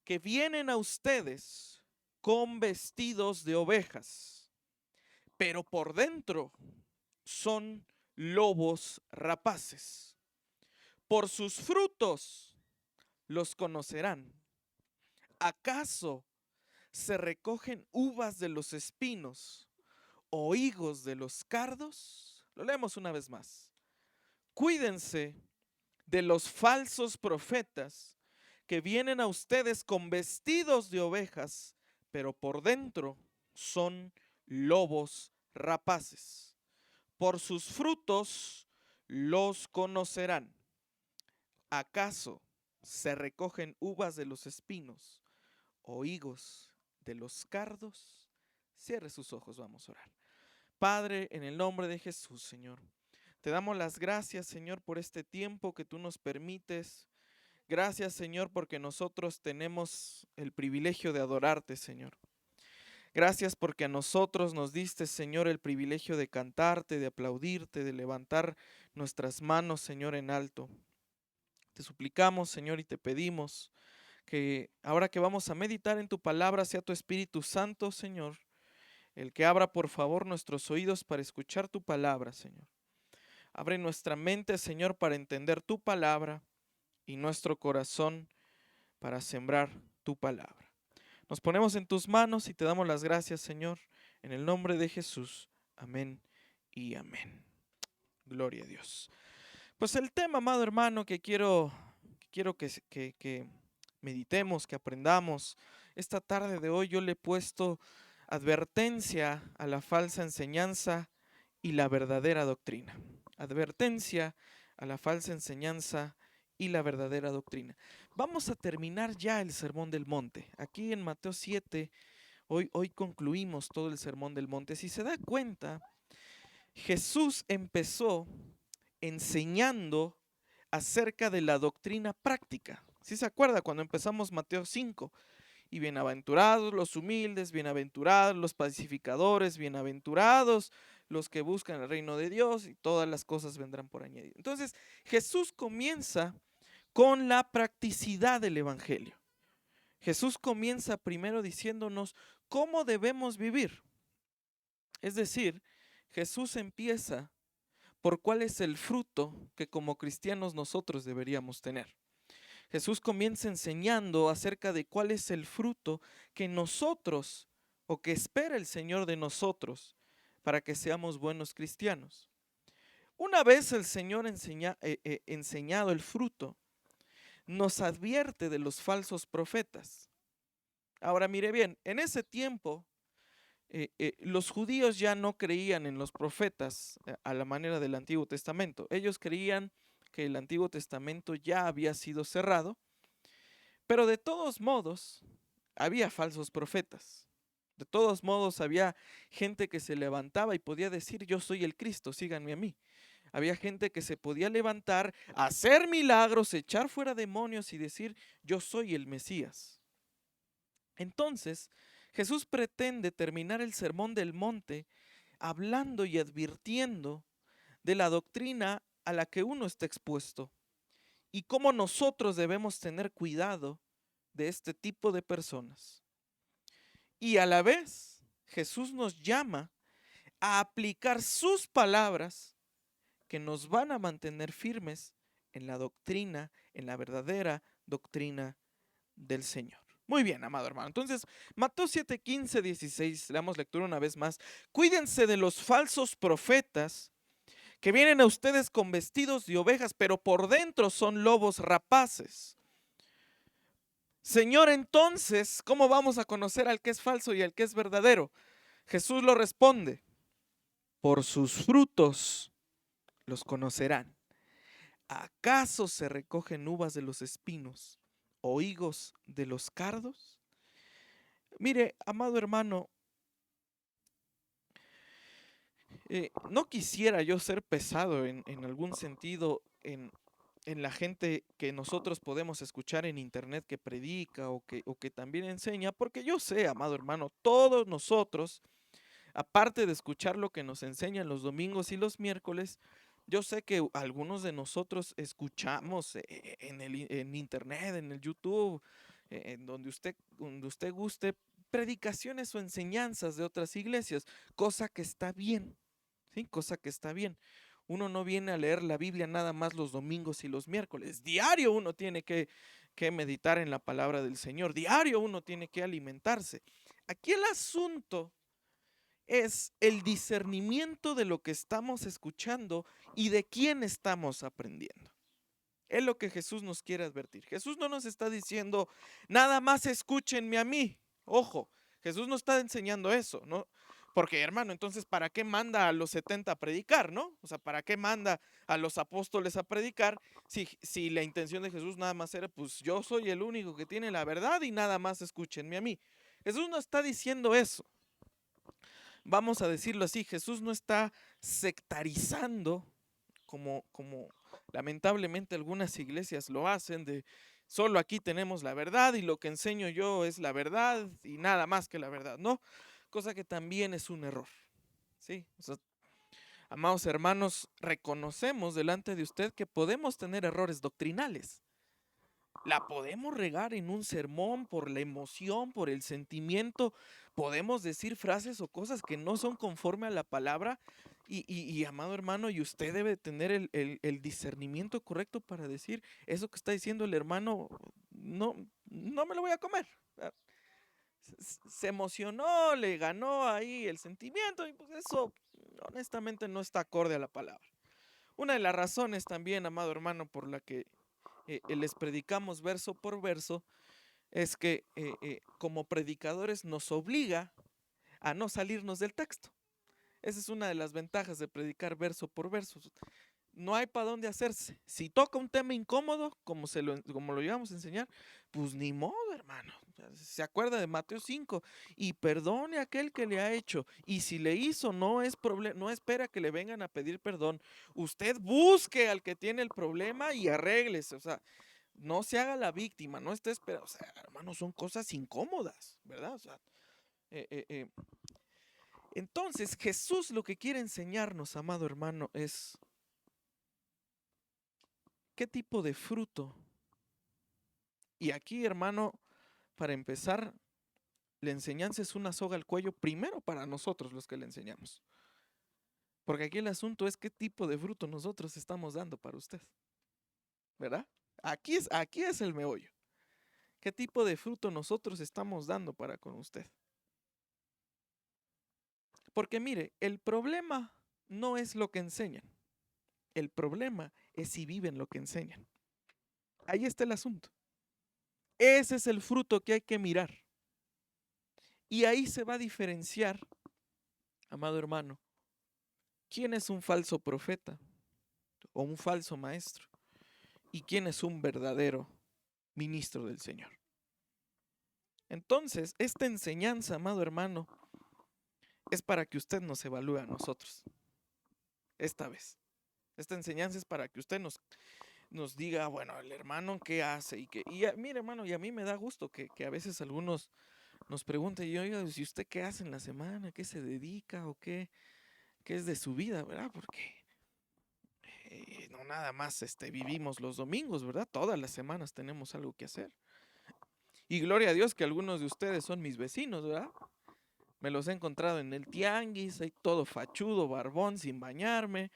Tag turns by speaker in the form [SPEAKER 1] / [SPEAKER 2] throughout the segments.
[SPEAKER 1] que vienen a ustedes con vestidos de ovejas, pero por dentro son lobos rapaces. Por sus frutos los conocerán. ¿Acaso se recogen uvas de los espinos o higos de los cardos? Lo leemos una vez más. Cuídense de los falsos profetas que vienen a ustedes con vestidos de ovejas, pero por dentro son lobos rapaces. Por sus frutos los conocerán. ¿Acaso se recogen uvas de los espinos o higos de los cardos? Cierre sus ojos, vamos a orar. Padre, en el nombre de Jesús, Señor, te damos las gracias, Señor, por este tiempo que tú nos permites. Gracias, Señor, porque nosotros tenemos el privilegio de adorarte, Señor. Gracias porque a nosotros nos diste, Señor, el privilegio de cantarte, de aplaudirte, de levantar nuestras manos, Señor, en alto. Te suplicamos, Señor, y te pedimos que ahora que vamos a meditar en tu palabra, sea tu Espíritu Santo, Señor, el que abra, por favor, nuestros oídos para escuchar tu palabra, Señor. Abre nuestra mente, Señor, para entender tu palabra y nuestro corazón para sembrar tu palabra. Nos ponemos en tus manos y te damos las gracias, Señor, en el nombre de Jesús. Amén y amén. Gloria a Dios. Pues el tema, amado hermano, que quiero que meditemos, que aprendamos, esta tarde de hoy yo le he puesto advertencia a la falsa enseñanza y la verdadera doctrina. Advertencia a la falsa enseñanza y la verdadera doctrina. Vamos a terminar ya el Sermón del Monte. Aquí en Mateo 7, hoy concluimos todo el Sermón del Monte. Si se da cuenta, Jesús empezó enseñando acerca de la doctrina práctica. ¿Sí se acuerda cuando empezamos Mateo 5? Y bienaventurados los humildes, bienaventurados los pacificadores, bienaventurados los que buscan el reino de Dios, y todas las cosas vendrán por añadir. Entonces, Jesús comienza con la practicidad del evangelio. Jesús comienza primero diciéndonos cómo debemos vivir. Es decir, Jesús empieza por cuál es el fruto que como cristianos nosotros deberíamos tener. Jesús comienza enseñando acerca de cuál es el fruto que nosotros o que espera el Señor de nosotros para que seamos buenos cristianos. Una vez el Señor enseñado el fruto, nos advierte de los falsos profetas. Ahora mire bien, en ese tiempo los judíos ya no creían en los profetas a la manera del Antiguo Testamento. Ellos creían que el Antiguo Testamento ya había sido cerrado, pero de todos modos había falsos profetas. De todos modos había gente que se levantaba y podía decir: yo soy el Cristo, síganme a mí. Había gente que se podía levantar, hacer milagros, echar fuera demonios y decir: yo soy el Mesías. Entonces, Jesús pretende terminar el Sermón del Monte hablando y advirtiendo de la doctrina a la que uno está expuesto y cómo nosotros debemos tener cuidado de este tipo de personas. Y a la vez, Jesús nos llama a aplicar sus palabras que nos van a mantener firmes en la doctrina, en la verdadera doctrina del Señor. Muy bien, amado hermano. Entonces, Mateo 7, 15, 16, le damos lectura una vez más. Cuídense de los falsos profetas que vienen a ustedes con vestidos de ovejas, pero por dentro son lobos rapaces. Señor, entonces, ¿cómo vamos a conocer al que es falso y al que es verdadero? Jesús lo responde: por sus frutos los conocerán. ¿Acaso se recogen uvas de los espinos o higos de los cardos? Mire, amado hermano, no quisiera yo ser pesado en algún sentido en la gente que nosotros podemos escuchar en internet que predica o que también enseña, porque yo sé, amado hermano, todos nosotros, aparte de escuchar lo que nos enseñan los domingos y los miércoles, yo sé que algunos de nosotros escuchamos en internet, en el YouTube, en donde usted guste, predicaciones o enseñanzas de otras iglesias, cosa que está bien, ¿sí? Cosa que está bien. Uno no viene a leer la Biblia nada más los domingos y los miércoles. Diario uno tiene que meditar en la palabra del Señor. Diario uno tiene que alimentarse. Aquí el asunto es el discernimiento de lo que estamos escuchando y de quién estamos aprendiendo. Es lo que Jesús nos quiere advertir. Jesús no nos está diciendo, nada más escúchenme a mí. Ojo, Jesús no está enseñando eso, ¿no? Porque, hermano, entonces, ¿para qué manda a los 70 a predicar, no? O sea, ¿para qué manda a los apóstoles a predicar si la intención de Jesús nada más era, pues yo soy el único que tiene la verdad y nada más escúchenme a mí? Jesús no está diciendo eso. Vamos a decirlo así, Jesús no está sectarizando como lamentablemente algunas iglesias lo hacen, de solo aquí tenemos la verdad y lo que enseño yo es la verdad y nada más que la verdad, ¿no? Cosa que también es un error, ¿sí? O sea, amados hermanos, reconocemos delante de usted que podemos tener errores doctrinales. La podemos regar en un sermón por la emoción, por el sentimiento. Podemos decir frases o cosas que no son conforme a la palabra. Amado hermano, y usted debe tener el discernimiento correcto para decir eso que está diciendo el hermano, no me lo voy a comer. Se emocionó, le ganó ahí el sentimiento y pues eso honestamente no está acorde a la palabra. Una de las razones también, amado hermano, por la que les predicamos verso por verso, es que como predicadores nos obliga a no salirnos del texto. Esa es una de las ventajas de predicar verso por verso. No hay para dónde hacerse. Si toca un tema incómodo, como lo íbamos a enseñar, pues ni modo, hermano. Se acuerda de Mateo 5 y perdone a aquel que le ha hecho. Y si le hizo, no es problema, no espera que le vengan a pedir perdón. Usted busque al que tiene el problema y arréglese. O sea, no se haga la víctima, no esté esperando. O sea, hermano, son cosas incómodas, ¿verdad? O sea, entonces Jesús lo que quiere enseñarnos, amado hermano, es qué tipo de fruto. Y aquí, hermano, para empezar, la enseñanza es una soga al cuello primero para nosotros los que le enseñamos. Porque aquí el asunto es qué tipo de fruto nosotros estamos dando para usted. ¿Verdad? Aquí es el meollo. ¿Qué tipo de fruto nosotros estamos dando para con usted? Porque mire, el problema no es lo que enseñan. El problema es si viven lo que enseñan. Ahí está el asunto. Ese es el fruto que hay que mirar. Y ahí se va a diferenciar, amado hermano, quién es un falso profeta o un falso maestro y quién es un verdadero ministro del Señor. Entonces, esta enseñanza, amado hermano, es para que usted nos evalúe a nosotros. Esta vez. Esta enseñanza es para que usted nos diga, bueno, el hermano qué hace mire, hermano, y a mí me da gusto que a veces algunos nos pregunten, y oiga, si usted qué hace en la semana, qué se dedica o qué es de su vida, ¿verdad? Porque no nada más vivimos los domingos, ¿verdad? Todas las semanas tenemos algo que hacer. Y gloria a Dios que algunos de ustedes son mis vecinos, ¿verdad? Me los he encontrado en el tianguis, ahí todo fachudo, barbón, sin bañarme.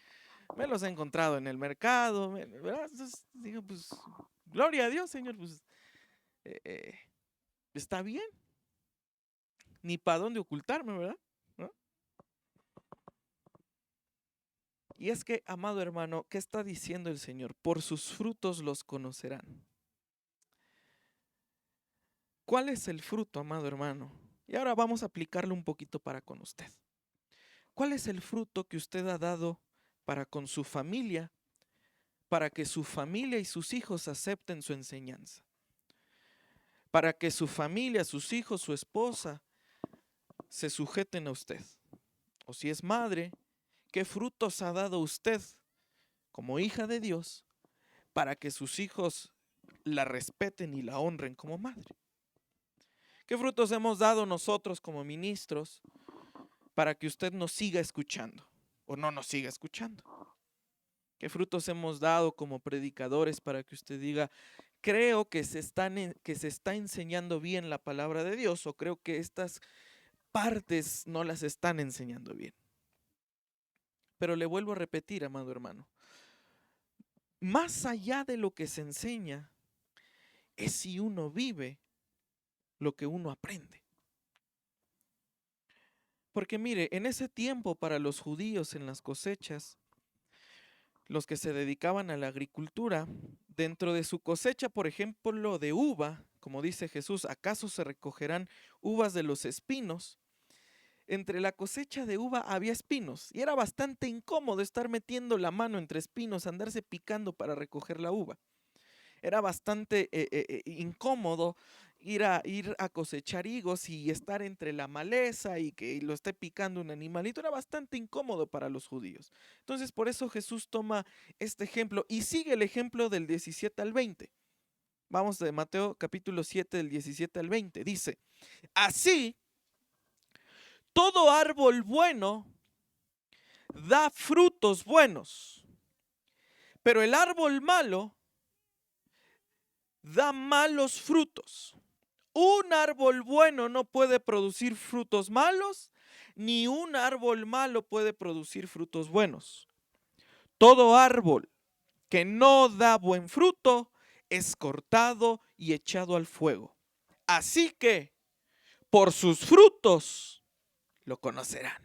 [SPEAKER 1] Me los he encontrado en el mercado, ¿verdad? Entonces, digo, pues, gloria a Dios, Señor, pues, está bien. Ni para dónde ocultarme, ¿verdad? ¿No? Y es que, amado hermano, ¿qué está diciendo el Señor? Por sus frutos los conocerán. ¿Cuál es el fruto, amado hermano? Y ahora vamos a aplicarlo un poquito para con usted. ¿Cuál es el fruto que usted ha dado para con su familia, para que su familia y sus hijos acepten su enseñanza? Para que su familia, sus hijos, su esposa se sujeten a usted. O si es madre, ¿qué frutos ha dado usted como hija de Dios para que sus hijos la respeten y la honren como madre? ¿Qué frutos hemos dado nosotros como ministros para que usted nos siga escuchando o no nos siga escuchando? ¿Qué frutos hemos dado como predicadores para que usted diga, creo que que se está enseñando bien la palabra de Dios, o creo que estas partes no las están enseñando bien. Pero le vuelvo a repetir, amado hermano, más allá de lo que se enseña, es si uno vive lo que uno aprende. Porque mire, en ese tiempo para los judíos en las cosechas, los que se dedicaban a la agricultura, dentro de su cosecha, por ejemplo, de uva, como dice Jesús, ¿acaso se recogerán uvas de los espinos? Entre la cosecha de uva había espinos y era bastante incómodo estar metiendo la mano entre espinos, andarse picando para recoger la uva. Era bastante incómodo ir a cosechar higos y estar entre la maleza y que lo esté picando un animalito. Era bastante incómodo para los judíos. Entonces, por eso Jesús toma este ejemplo y sigue el ejemplo del 17 al 20. Vamos de Mateo capítulo 7 del 17 al 20. Dice, así, todo árbol bueno da frutos buenos, pero el árbol malo da malos frutos. Un árbol bueno no puede producir frutos malos, ni un árbol malo puede producir frutos buenos. Todo árbol que no da buen fruto es cortado y echado al fuego. Así que por sus frutos lo conocerán.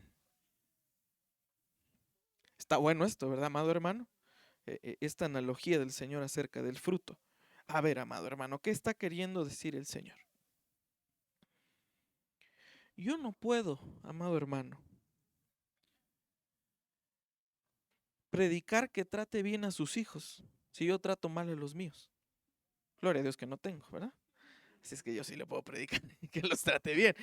[SPEAKER 1] Está bueno esto, ¿verdad, amado hermano? Esta analogía del Señor acerca del fruto. A ver, amado hermano, ¿qué está queriendo decir el Señor? Yo no puedo, amado hermano, predicar que trate bien a sus hijos si yo trato mal a los míos. Gloria a Dios que no tengo, ¿verdad? Así es que yo sí le puedo predicar que los trate bien.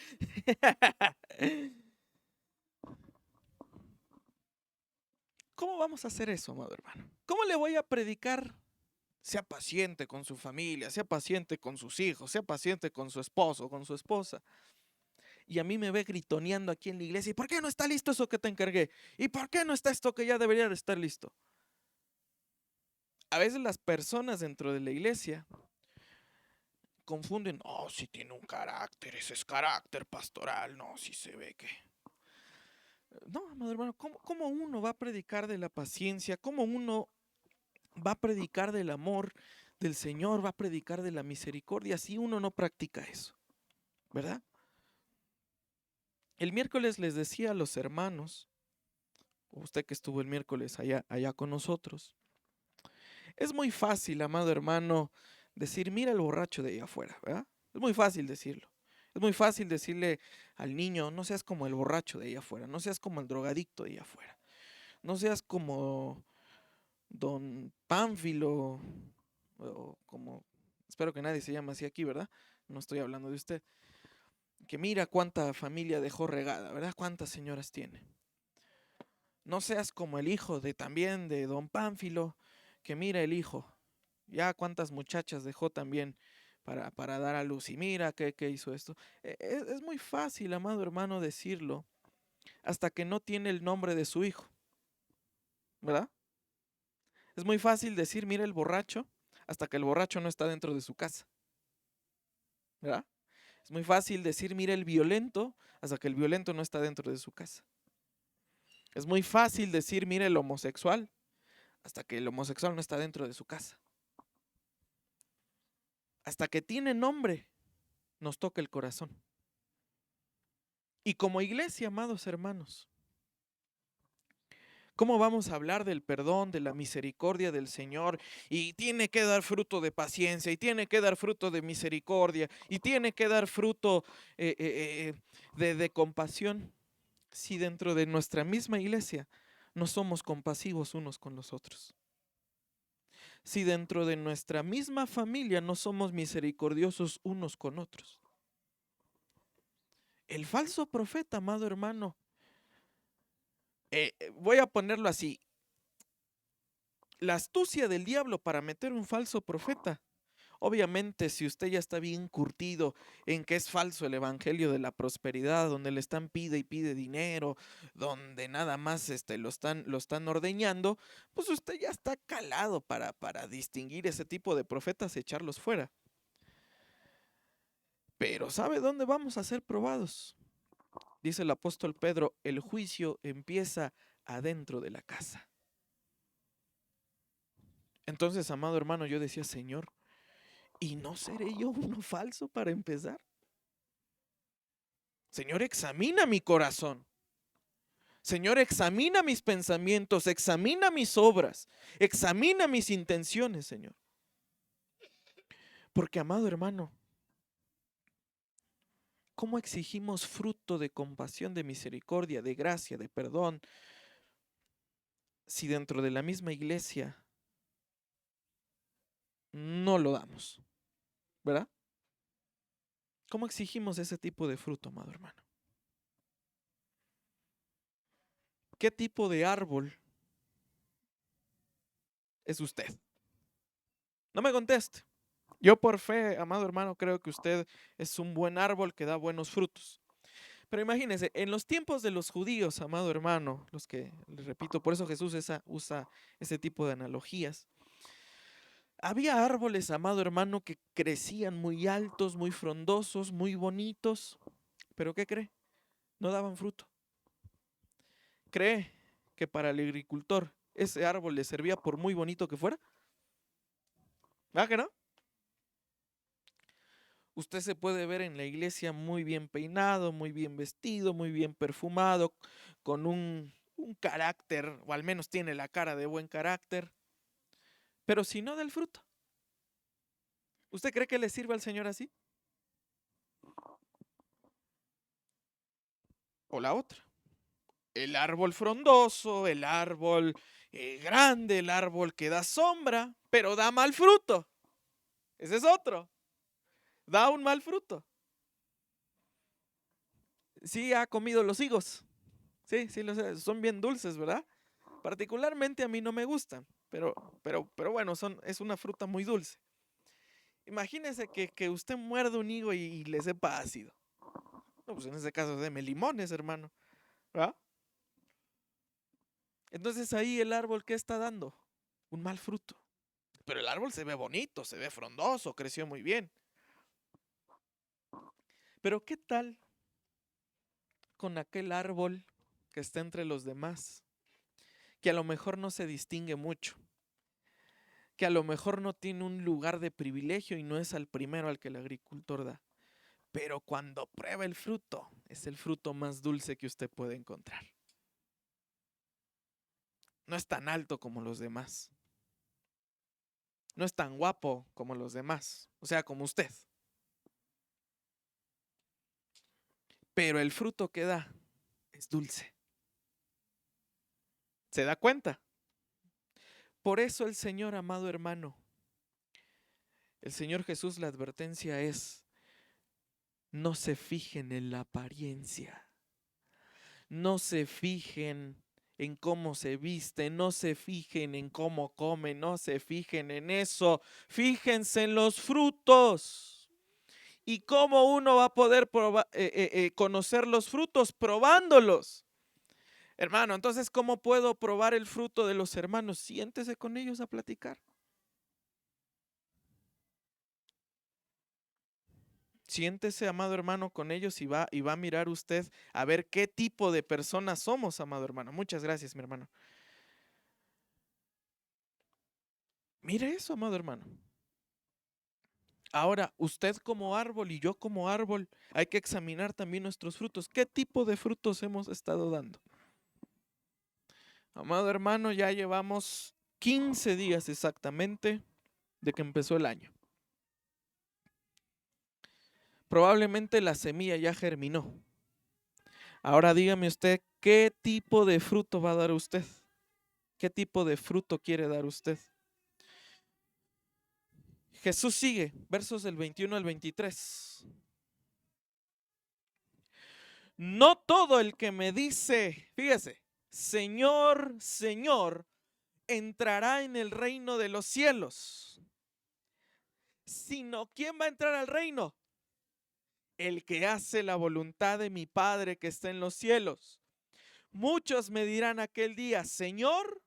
[SPEAKER 1] ¿Cómo vamos a hacer eso, amado hermano? ¿Cómo le voy a predicar? Sea paciente con su familia, sea paciente con sus hijos, sea paciente con su esposo, con su esposa. Y a mí me ve gritoneando aquí en la iglesia. ¿Y por qué no está listo eso que te encargué? ¿Y por qué no está esto que ya debería de estar listo? A veces las personas dentro de la iglesia confunden, oh, si tiene un carácter, ese es carácter pastoral, no, si se ve que... No, amado hermano, ¿cómo uno va a predicar de la paciencia? ¿Cómo uno va a predicar del amor del Señor? ¿Va a predicar de la misericordia? Si uno no practica eso, ¿verdad? El miércoles les decía a los hermanos, usted que estuvo el miércoles allá con nosotros, es muy fácil, amado hermano, decir, mira el borracho de allá afuera, ¿verdad? Es muy fácil decirlo. Es muy fácil decirle al niño, no seas como el borracho de allá afuera, no seas como el drogadicto de allá afuera, no seas como don Pánfilo, o como, espero que nadie se llame así aquí, ¿verdad? No estoy hablando de usted. Que mira cuánta familia dejó regada, ¿verdad? Cuántas señoras tiene. No seas como el hijo de también de don Pánfilo, que mira el hijo, ya cuántas muchachas dejó también para dar a luz y mira qué hizo esto. Es muy fácil, amado hermano, decirlo hasta que no tiene el nombre de su hijo, ¿verdad? Es muy fácil decir, mira el borracho, hasta que el borracho no está dentro de su casa, ¿verdad? Es muy fácil decir, mira el violento, hasta que el violento no está dentro de su casa. Es muy fácil decir, mira el homosexual, hasta que el homosexual no está dentro de su casa. Hasta que tiene nombre, nos toca el corazón. Y como iglesia, amados hermanos, ¿cómo vamos a hablar del perdón, de la misericordia del Señor? Y tiene que dar fruto de paciencia, y tiene que dar fruto de misericordia, y tiene que dar fruto de compasión, si dentro de nuestra misma iglesia no somos compasivos unos con los otros. Si dentro de nuestra misma familia no somos misericordiosos unos con otros. El falso profeta, amado hermano, voy a ponerlo así, la astucia del diablo para meter un falso profeta Obviamente, si usted ya está bien curtido en que es falso el evangelio de la prosperidad, donde le están pide y pide dinero, donde nada más lo están ordeñando, pues usted ya está calado para distinguir ese tipo de profetas y echarlos fuera. Pero ¿sabe dónde vamos a ser probados? Dice el apóstol Pedro, el juicio empieza adentro de la casa. Entonces, amado hermano, yo decía, Señor, ¿y no seré yo uno falso para empezar? Señor, examina mi corazón. Señor, examina mis pensamientos, examina mis obras, examina mis intenciones, Señor. Porque, amado hermano, ¿cómo exigimos fruto de compasión, de misericordia, de gracia, de perdón, si dentro de la misma iglesia no lo damos? ¿Verdad? ¿Cómo exigimos ese tipo de fruto, amado hermano? ¿Qué tipo de árbol es usted? No me conteste. Yo por fe, amado hermano, creo que usted es un buen árbol que da buenos frutos. Pero imagínense, en los tiempos de los judíos, amado hermano, los que, les repito, por eso Jesús usa ese tipo de analogías. Había árboles, amado hermano, que crecían muy altos, muy frondosos, muy bonitos. Pero ¿qué cree? No daban fruto. ¿Cree que para el agricultor ese árbol le servía por muy bonito que fuera? ¿Verdad que no? Usted se puede ver en la iglesia muy bien peinado, muy bien vestido, muy bien perfumado, con un carácter, o al menos tiene la cara de buen carácter, pero si no da el fruto, ¿usted cree que le sirve al Señor así? O la otra, el árbol frondoso, el árbol grande, el árbol que da sombra, pero da mal fruto. Ese es otro, da un mal fruto. Sí ha comido los higos, sí, sí, son bien dulces, ¿verdad? Particularmente a mí no me gustan, pero bueno, es una fruta muy dulce. Imagínese que usted muerde un higo y le sepa ácido. No, pues en ese caso deme limones, hermano, ¿verdad? Entonces ahí el árbol, ¿qué está dando? Un mal fruto. Pero el árbol se ve bonito, se ve frondoso, creció muy bien. Pero ¿qué tal con aquel árbol que está entre los demás? Que a lo mejor no se distingue mucho, que a lo mejor no tiene un lugar de privilegio y no es al primero al que el agricultor da. Pero cuando prueba el fruto, es el fruto más dulce que usted puede encontrar. No es tan alto como los demás. No es tan guapo como los demás. O sea, como usted. Pero el fruto que da es dulce. ¿Se da cuenta? Por eso el Señor, amado hermano, el Señor Jesús, la advertencia es: no se fijen en la apariencia. No se fijen en cómo se viste, no se fijen en cómo come, no se fijen en eso. Fíjense en los frutos. ¿Y cómo uno va a poder conocer los frutos? Probándolos. Hermano, entonces, ¿cómo puedo probar el fruto de los hermanos? Siéntese con ellos a platicar. Siéntese, amado hermano, con ellos y va a mirar usted a ver qué tipo de personas somos, amado hermano. Muchas gracias, mi hermano. Mire eso, amado hermano. Ahora, usted como árbol y yo como árbol, hay que examinar también nuestros frutos. ¿Qué tipo de frutos hemos estado dando? Amado hermano, ya llevamos 15 días exactamente de que empezó el año. Probablemente la semilla ya germinó. Ahora dígame usted, ¿qué tipo de fruto va a dar usted? ¿Qué tipo de fruto quiere dar usted? Jesús sigue, versos del 21 al 23. No todo el que me dice, fíjese, Señor, Señor, entrará en el reino de los cielos, sino ¿quién va a entrar al reino? El que hace la voluntad de mi Padre que está en los cielos. Muchos me dirán aquel día, Señor,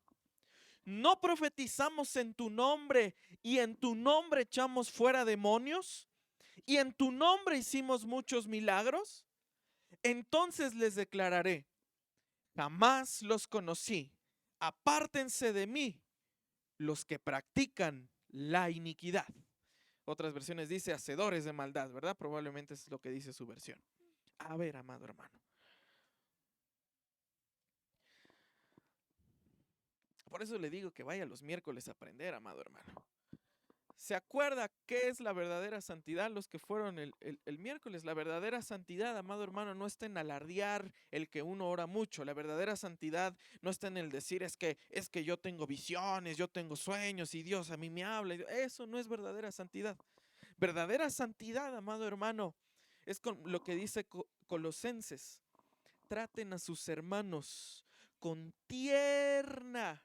[SPEAKER 1] ¿no profetizamos en tu nombre y en tu nombre echamos fuera demonios y en tu nombre hicimos muchos milagros? Entonces les declararé, jamás los conocí, apártense de mí los que practican la iniquidad. Otras versiones dice hacedores de maldad, ¿verdad? Probablemente es lo que dice su versión. A ver, amado hermano. Por eso le digo que vaya los miércoles a aprender, amado hermano. ¿Se acuerda qué es la verdadera santidad? Los que fueron el miércoles, la verdadera santidad, amado hermano, no está en alardear el que uno ora mucho. La verdadera santidad no está en el decir es que yo tengo visiones, yo tengo sueños y Dios a mí me habla. Eso no es verdadera santidad. Verdadera santidad, amado hermano, es con lo que dice Colosenses. Traten a sus hermanos con tierna,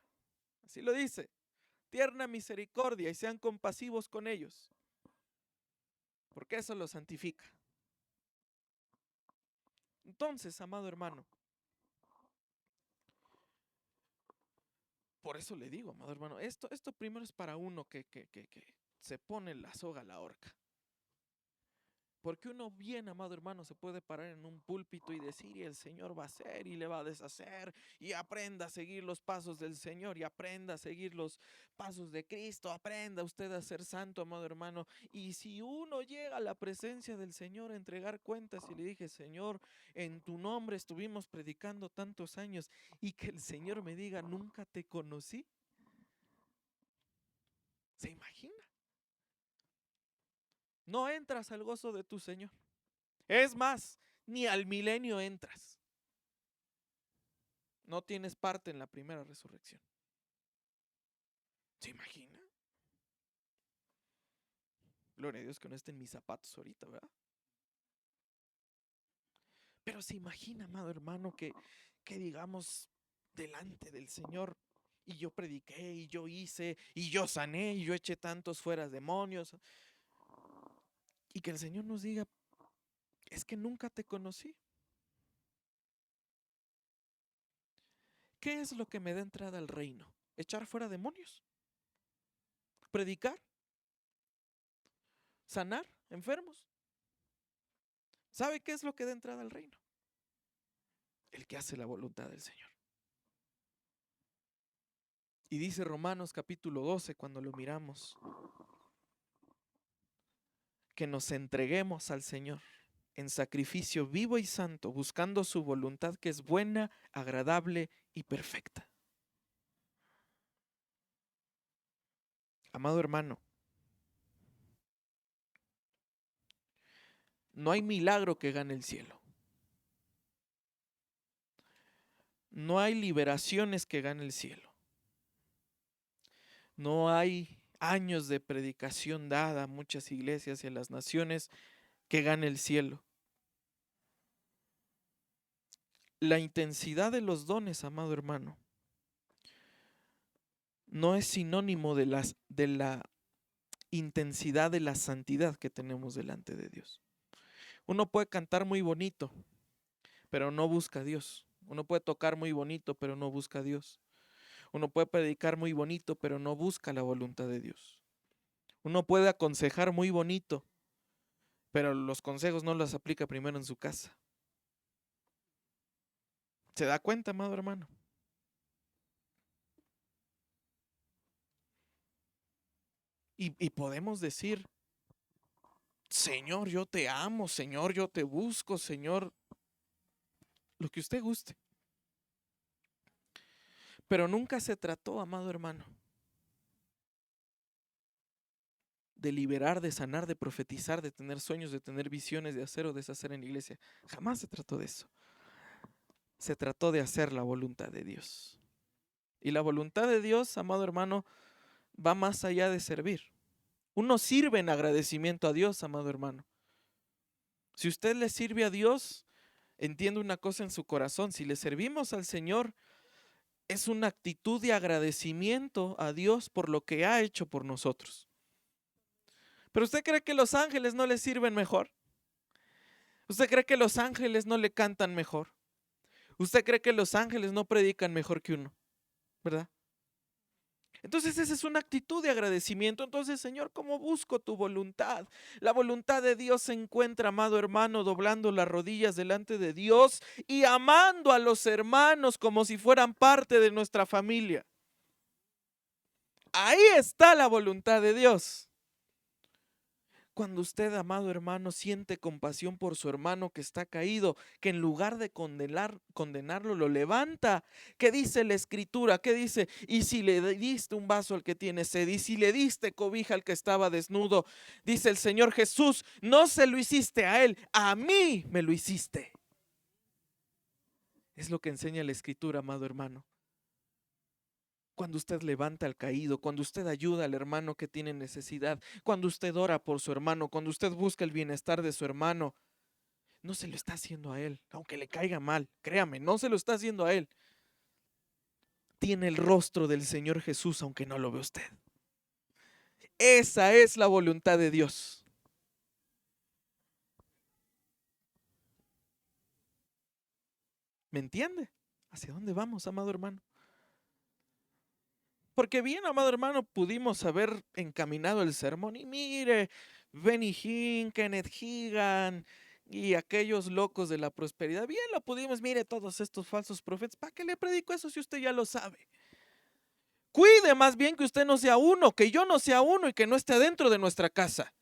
[SPEAKER 1] así lo dice, tierna misericordia y sean compasivos con ellos, porque eso los santifica. Entonces, amado hermano, por eso le digo, amado hermano, esto primero es para uno que se pone la soga a la horca. Porque uno bien, amado hermano, se puede parar en un púlpito y decir, y el Señor va a hacer y le va a deshacer, y aprenda a seguir los pasos del Señor, y aprenda a seguir los pasos de Cristo, aprenda usted a ser santo, amado hermano. Y si uno llega a la presencia del Señor a entregar cuentas y le dije, Señor, en tu nombre estuvimos predicando tantos años, y que el Señor me diga, nunca te conocí. ¿Se imagina? No entras al gozo de tu Señor. Es más, ni al milenio entras. No tienes parte en la primera resurrección. ¿Se imagina? Gloria a Dios que no esté en mis zapatos ahorita, ¿verdad? Pero se imagina, amado hermano, que digamos delante del Señor, y yo prediqué, y yo hice, y yo sané, y yo eché tantos fuera demonios, y que el Señor nos diga, es que nunca te conocí. ¿Qué es lo que me da entrada al reino? ¿Echar fuera demonios? ¿Predicar? ¿Sanar enfermos? ¿Sabe qué es lo que da entrada al reino? El que hace la voluntad del Señor. Y dice Romanos capítulo 12, cuando lo miramos, que nos entreguemos al Señor en sacrificio vivo y santo, buscando su voluntad que es buena, agradable y perfecta. Amado hermano, no hay milagro que gane el cielo. No hay liberaciones que gane el cielo. No hay años de predicación dada a muchas iglesias y a las naciones que gane el cielo. La intensidad de los dones, amado hermano, no es sinónimo de la intensidad de la santidad que tenemos delante de Dios. Uno puede cantar muy bonito, pero no busca a Dios. Uno puede tocar muy bonito, pero no busca a Dios. Uno puede predicar muy bonito, pero no busca la voluntad de Dios. Uno puede aconsejar muy bonito, pero los consejos no los aplica primero en su casa. ¿Se da cuenta, amado hermano? Y podemos decir, Señor, yo te amo, Señor, yo te busco, Señor, lo que usted guste. Pero nunca se trató, amado hermano, de liberar, de sanar, de profetizar, de tener sueños, de tener visiones, de hacer o deshacer en la iglesia. Jamás se trató de eso. Se trató de hacer la voluntad de Dios. Y la voluntad de Dios, amado hermano, va más allá de servir. Uno sirve en agradecimiento a Dios, amado hermano. Si usted le sirve a Dios, entiende una cosa en su corazón. Si le servimos al Señor, es una actitud de agradecimiento a Dios por lo que ha hecho por nosotros. Pero ¿usted cree que los ángeles no le sirven mejor? ¿Usted cree que los ángeles no le cantan mejor? ¿Usted cree que los ángeles no predican mejor que uno? ¿Verdad? Entonces esa es una actitud de agradecimiento. Entonces, Señor, ¿cómo busco tu voluntad? La voluntad de Dios se encuentra, amado hermano, doblando las rodillas delante de Dios y amando a los hermanos como si fueran parte de nuestra familia. Ahí está la voluntad de Dios. Cuando usted, amado hermano, siente compasión por su hermano que está caído, que en lugar de condenarlo, lo levanta. ¿Qué dice la Escritura? ¿Qué dice? Y si le diste un vaso al que tiene sed, y si le diste cobija al que estaba desnudo, dice el Señor Jesús, no se lo hiciste a él, a mí me lo hiciste. Es lo que enseña la Escritura, amado hermano. Cuando usted levanta al caído, cuando usted ayuda al hermano que tiene necesidad, cuando usted ora por su hermano, cuando usted busca el bienestar de su hermano, no se lo está haciendo a él, aunque le caiga mal, créame, no se lo está haciendo a él. Tiene el rostro del Señor Jesús, aunque no lo ve usted. Esa es la voluntad de Dios. ¿Me entiende? ¿Hacia dónde vamos, amado hermano? Porque bien, amado hermano, pudimos haber encaminado el sermón y mire, Benny Hinn, Kenneth Hagin y aquellos locos de la prosperidad, bien lo pudimos, mire todos estos falsos profetas, ¿para qué le predico eso si usted ya lo sabe? Cuide más bien que usted no sea uno, que yo no sea uno y que no esté dentro de nuestra casa.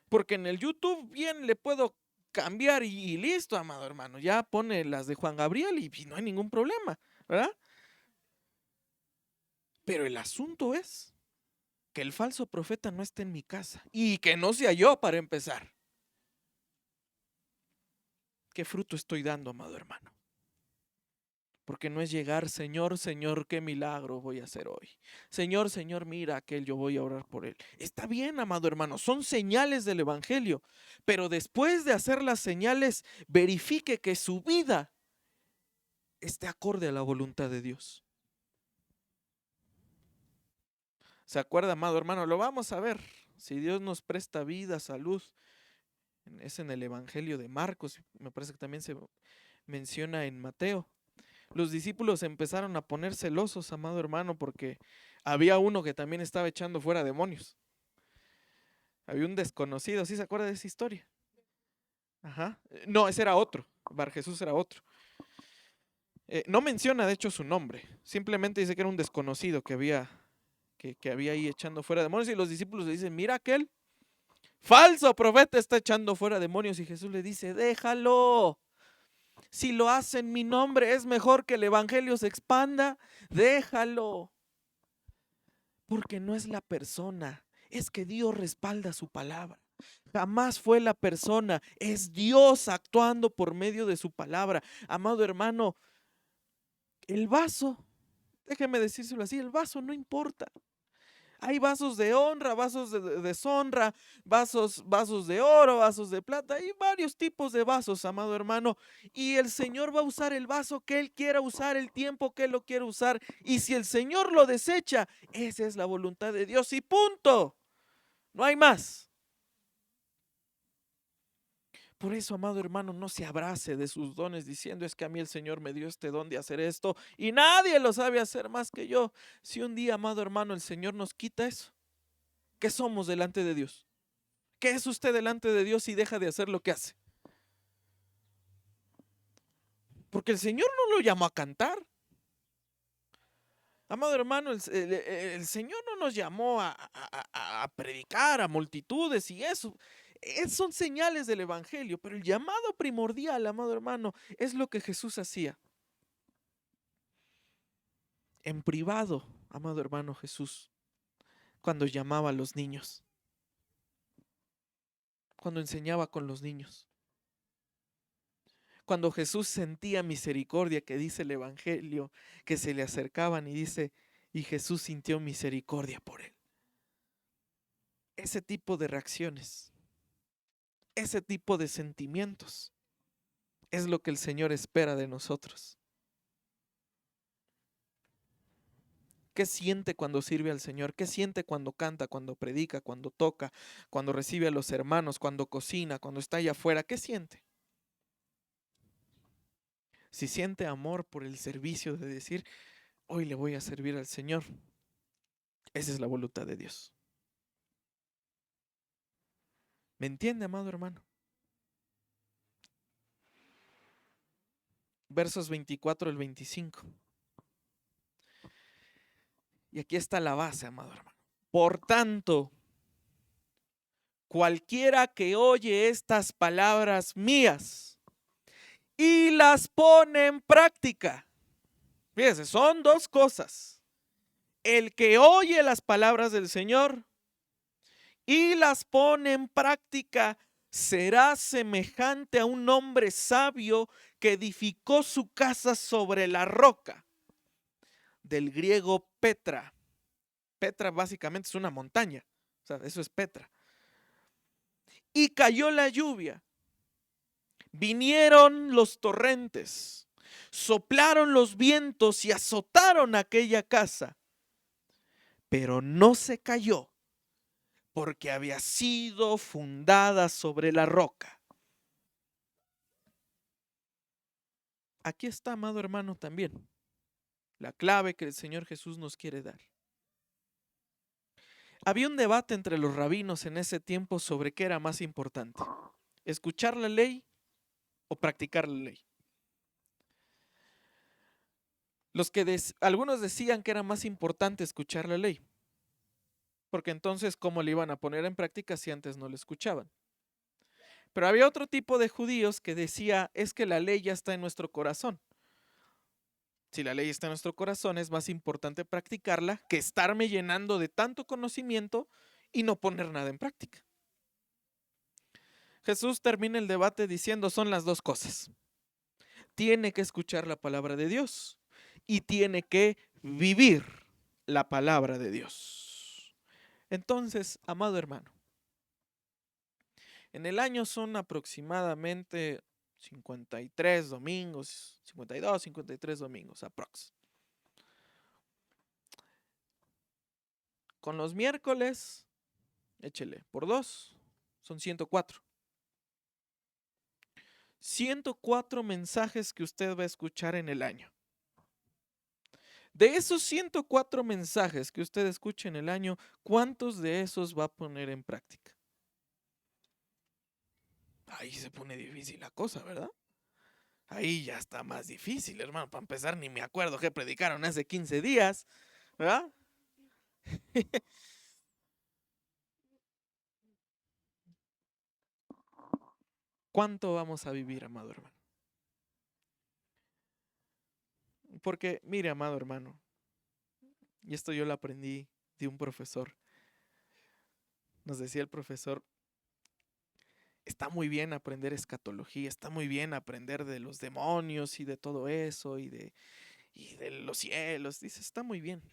[SPEAKER 1] Porque en el YouTube bien le puedo cambiar y listo, amado hermano, ya pone las de Juan Gabriel y no hay ningún problema, ¿verdad? Pero el asunto es que el falso profeta no esté en mi casa y que no sea yo para empezar. ¿Qué fruto estoy dando, amado hermano? Porque no es llegar, Señor, Señor, qué milagro voy a hacer hoy. Señor, Señor, mira aquel, yo voy a orar por él. Está bien, amado hermano, son señales del Evangelio, pero después de hacer las señales, verifique que su vida esté acorde a la voluntad de Dios. ¿Se acuerda, amado hermano? Lo vamos a ver. Si Dios nos presta vida, salud, es en el Evangelio de Marcos, me parece que también se menciona en Mateo. Los discípulos empezaron a poner celosos, amado hermano, porque había uno que también estaba echando fuera demonios. Había un desconocido, ¿sí se acuerda de esa historia? Ajá. No, ese era otro. Bar Jesús era otro. No menciona, de hecho, su nombre. Simplemente dice que era un desconocido que había ahí echando fuera demonios. Y los discípulos le dicen, mira aquel falso profeta está echando fuera demonios. Y Jesús le dice, déjalo. Si lo hace en mi nombre, es mejor que el evangelio se expanda. Déjalo. Porque no es la persona, es que Dios respalda su palabra. Jamás fue la persona, es Dios actuando por medio de su palabra. Amado hermano, el vaso, déjeme decírselo así, el vaso no importa. Hay vasos de honra, vasos de deshonra, vasos de oro, vasos de plata, hay varios tipos de vasos, amado hermano, y el Señor va a usar el vaso que Él quiera usar, el tiempo que Él lo quiera usar, y si el Señor lo desecha, esa es la voluntad de Dios y punto, no hay más. Por eso, amado hermano, no se abrace de sus dones diciendo es que a mí el Señor me dio este don de hacer esto y nadie lo sabe hacer más que yo. Si un día, amado hermano, el Señor nos quita eso, ¿qué somos delante de Dios? ¿Qué es usted delante de Dios si deja de hacer lo que hace? Porque el Señor no lo llamó a cantar. Amado hermano, el Señor no nos llamó a predicar a multitudes y eso. Son señales del Evangelio, pero el llamado primordial, amado hermano, es lo que Jesús hacía. En privado, amado hermano Jesús, cuando llamaba a los niños, cuando enseñaba con los niños. Cuando Jesús sentía misericordia, que dice el Evangelio, que se le acercaban y dice, y Jesús sintió misericordia por él. Ese tipo de reacciones, ese tipo de sentimientos, es lo que el Señor espera de nosotros. ¿Qué siente cuando sirve al Señor? ¿Qué siente cuando canta, cuando predica, cuando toca, cuando recibe a los hermanos, cuando cocina, cuando está allá afuera? ¿Qué siente? Si siente amor por el servicio de decir, hoy le voy a servir al Señor, esa es la voluntad de Dios. ¿Me entiende, amado hermano? Versos 24 al 25. Y aquí está la base, amado hermano. Por tanto, cualquiera que oye estas palabras mías y las pone en práctica. Fíjese, son dos cosas. El que oye las palabras del Señor y las pone en práctica será semejante a un hombre sabio que edificó su casa sobre la roca. Del griego Petra. Petra básicamente es una montaña. O sea, eso es Petra. Y cayó la lluvia. Vinieron los torrentes. Soplaron los vientos y azotaron aquella casa. Pero no se cayó porque había sido fundada sobre la roca. Aquí está, amado hermano, también la clave que el Señor Jesús nos quiere dar. Había un debate entre los rabinos en ese tiempo sobre qué era más importante, escuchar la ley o practicar la ley. Algunos decían que era más importante escuchar la ley, porque entonces ¿cómo le iban a poner en práctica si antes no la escuchaban? Pero había otro tipo de judíos que decía, es que la ley ya está en nuestro corazón. Si la ley está en nuestro corazón, es más importante practicarla que estarme llenando de tanto conocimiento y no poner nada en práctica. Jesús termina el debate diciendo, son las dos cosas. Tiene que escuchar la palabra de Dios y tiene que vivir la palabra de Dios. Entonces, amado hermano, en el año son aproximadamente 53 domingos, 52, 53 domingos, aprox. Con los miércoles, échele por 2, son 104. 104 mensajes que usted va a escuchar en el año. De esos 104 mensajes que usted escucha en el año, ¿cuántos de esos va a poner en práctica? Ahí se pone difícil la cosa, ¿verdad? Ahí ya está más difícil, hermano. Para empezar, ni me acuerdo qué predicaron hace 15 días, ¿verdad? ¿Cuánto vamos a vivir, amado hermano? Porque, mire, amado hermano, y esto yo lo aprendí de un profesor. Nos decía el profesor, está muy bien aprender escatología, está muy bien aprender de los demonios y de todo eso y de los cielos. Dice, está muy bien.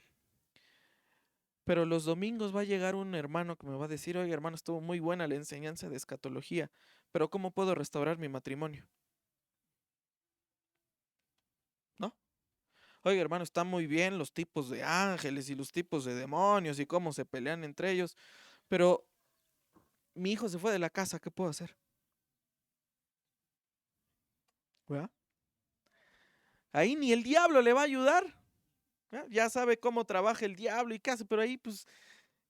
[SPEAKER 1] Pero los domingos va a llegar un hermano que me va a decir, oye hermano, estuvo muy buena la enseñanza de escatología, pero ¿cómo puedo restaurar mi matrimonio? ¿No? Oye hermano, está muy bien los tipos de ángeles y los tipos de demonios y cómo se pelean entre ellos, pero mi hijo se fue de la casa, ¿qué puedo hacer? ¿Verdad? Ahí ni el diablo le va a ayudar. Ya sabe cómo trabaja el diablo y qué hace, pero ahí pues,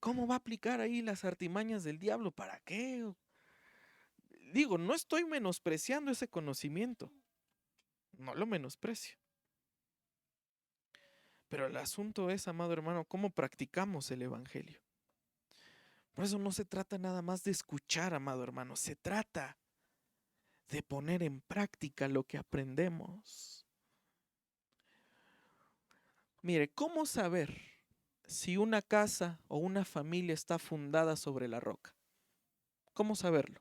[SPEAKER 1] ¿cómo va a aplicar ahí las artimañas del diablo? ¿Para qué? Digo, no estoy menospreciando ese conocimiento, no lo menosprecio. Pero el asunto es, amado hermano, cómo practicamos el evangelio. Por eso no se trata nada más de escuchar, amado hermano, se trata de poner en práctica lo que aprendemos. Mire, ¿cómo saber si una casa o una familia está fundada sobre la roca? ¿Cómo saberlo?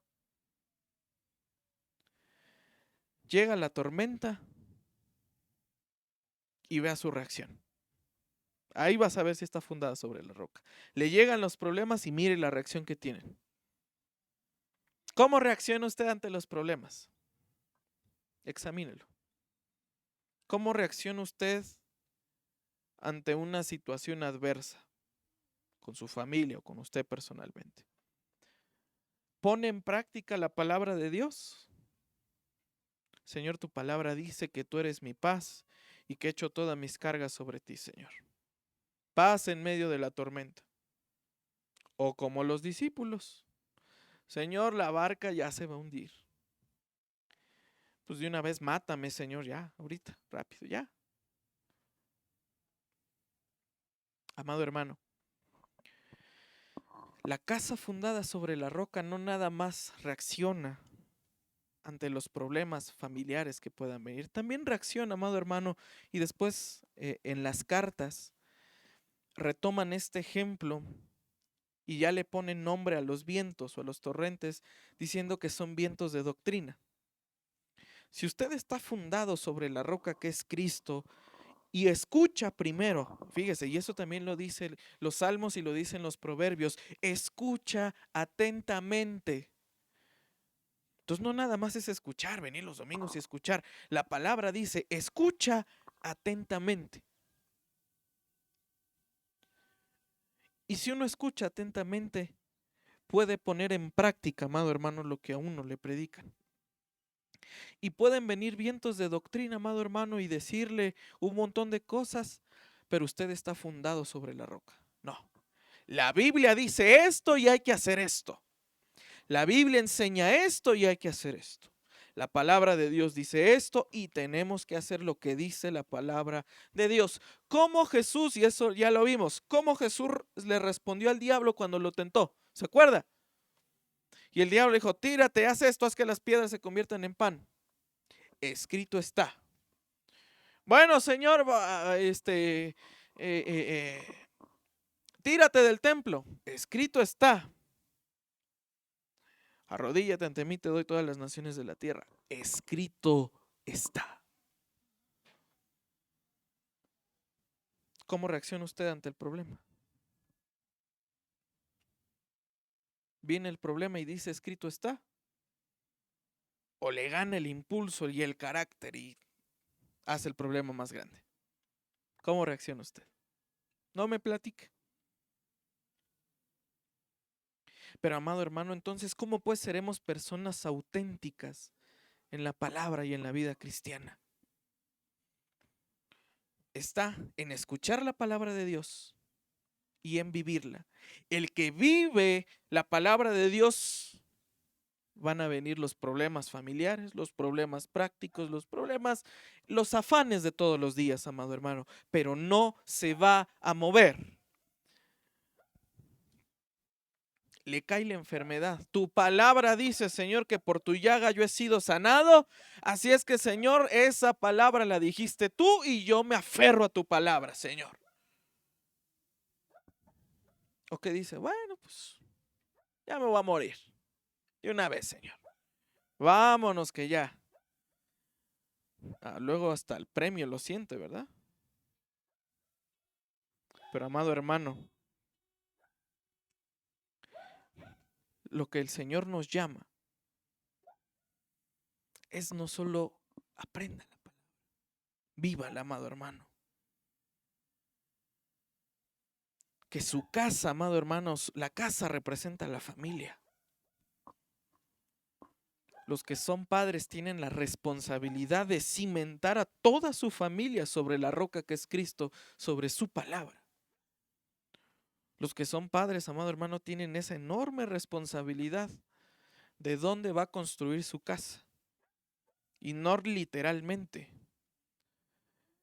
[SPEAKER 1] Llega la tormenta y vea su reacción. Ahí vas a ver si está fundada sobre la roca. Le llegan los problemas y mire la reacción que tienen. ¿Cómo reacciona usted ante los problemas? Examínelo. ¿Cómo reacciona usted ante una situación adversa con su familia o con usted personalmente? ¿Pone en práctica la palabra de Dios? Señor, tu palabra dice que tú eres mi paz y que echo todas mis cargas sobre ti, Señor. Paz en medio de la tormenta. O como los discípulos, Señor, la barca ya se va a hundir. Pues de una vez mátame, Señor, ya, ahorita, rápido, ya. Amado hermano, la casa fundada sobre la roca no nada más reacciona ante los problemas familiares que puedan venir. También reacciona, amado hermano, y después en las cartas retoman este ejemplo y ya le ponen nombre a los vientos o a los torrentes, diciendo que son vientos de doctrina. Si usted está fundado sobre la roca que es Cristo y escucha primero, fíjese, y eso también lo dicen los salmos y lo dicen los proverbios, escucha atentamente. Entonces no nada más es escuchar, venir los domingos y escuchar. La palabra dice, escucha atentamente. Y si uno escucha atentamente, puede poner en práctica, amado hermano, lo que a uno le predican. Y pueden venir vientos de doctrina, amado hermano, y decirle un montón de cosas, pero usted está fundado sobre la roca. No. La Biblia dice esto y hay que hacer esto. La Biblia enseña esto y hay que hacer esto. La palabra de Dios dice esto y tenemos que hacer lo que dice la palabra de Dios. Como Jesús, y eso ya lo vimos, cómo Jesús le respondió al diablo cuando lo tentó. ¿Se acuerda? Y el diablo dijo, tírate, haz esto, haz que las piedras se conviertan en pan. Escrito está. Bueno, Señor, tírate del templo. Escrito está. Arrodíllate ante mí, te doy todas las naciones de la tierra. Escrito está. ¿Cómo reacciona usted ante el problema? Viene el problema y dice, escrito está. O le gana el impulso y el carácter y hace el problema más grande. ¿Cómo reacciona usted? No me platique. Pero amado hermano, entonces, ¿cómo pues seremos personas auténticas en la palabra y en la vida cristiana? Está en escuchar la palabra de Dios y en vivirla. El que vive la palabra de Dios, van a venir los problemas familiares, los problemas prácticos, los problemas, los afanes de todos los días, amado hermano, pero no se va a mover. Le cae la enfermedad. Tu palabra dice, Señor, que por tu llaga yo he sido sanado. Así es que, Señor, esa palabra la dijiste tú y yo me aferro a tu palabra, Señor. O que dice, bueno, pues ya me voy a morir. De una vez, Señor. Vámonos que ya. Luego hasta el premio lo siente, ¿verdad? Pero amado hermano, lo que el Señor nos llama es no solo aprenda la palabra, viva el amado hermano. Que su casa, amado hermanos, la casa representa a la familia. Los que son padres tienen la responsabilidad de cimentar a toda su familia sobre la roca que es Cristo, sobre su palabra. Los que son padres, amado hermano, tienen esa enorme responsabilidad de dónde va a construir su casa. Y no literalmente.